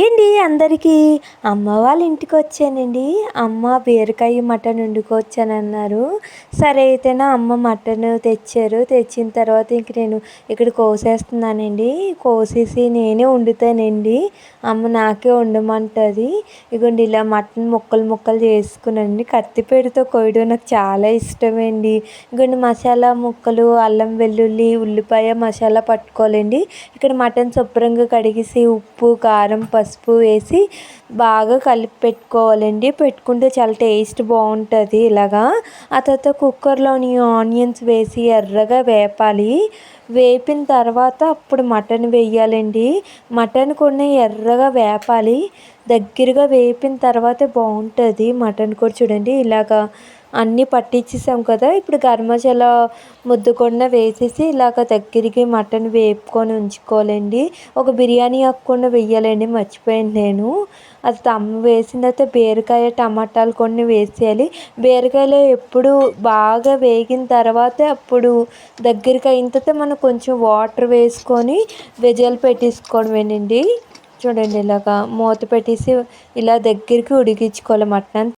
ఏంటి అందరికీ అమ్మ వాళ్ళ ఇంటికి వచ్చానండి. అమ్మ బీరకాయ మటన్ వండుకోవచ్చానన్నారు. సరే అయితేనా అమ్మ మటన్ తెచ్చారు. తెచ్చిన తర్వాత ఇంక నేను ఇక్కడ కోసేస్తున్నానండి. కోసేసి నేనే వండుతానండి. అమ్మ నాకే వండమంటుంది. ఇగోండి ఇలా మటన్ ముక్కలు ముక్కలు చేసుకున్నానండి. కత్తిపీటతో కోయడం నాకు చాలా ఇష్టమండి. ఇగోండి మసాలా ముక్కలు, అల్లం వెల్లుల్లి, ఉల్లిపాయ మసాలా పట్టుకోవాలండి. ఇక్కడ మటన్ శుభ్రంగా కడిగేసి ఉప్పు, కారం, పసుపు వేసి బాగా కలిపి పెట్టుకోవాలండి. పెట్టుకుంటే చాలా టేస్ట్ బాగుంటుంది. ఇలాగా ఆ తర్వాత కుక్కర్లోని ఆనియన్స్ వేసి ఎర్రగా వేపాలి. వేపిన తర్వాత అప్పుడు మటన్ వేయాలండి. మటన్ కొన్ని ఎర్రగా వేపాలి. దగ్గరగా వేపిన తర్వాత బాగుంటుంది మటన్ కూడా. చూడండి ఇలాగా అన్నీ పట్టించేసాం కదా. ఇప్పుడు గరం మసాలా ముద్ద వేసేసి ఇలాగ దగ్గరికి మటన్ వేపుకొని ఉంచుకోవాలండి. ఒక బిర్యానీ ఆకు కూడా వేయాలండి, మర్చిపోయాను నేను. అది అమ్మ వేసిన తర్వాత బీరకాయ, టమాటాలు కొన్ని వేసేయాలి. బీరకాయలు ఎప్పుడు బాగా వేగిన తర్వాత అప్పుడు దగ్గరికి అయిన తర్వాత మనం కొంచెం వాటర్ వేసుకొని విజిల్ పెట్టేసుకోవడమేనండి. చూడండి ఇలాగా మూత పెట్టేసి ఇలా దగ్గరికి ఉడికించుకోవాలి మటన్.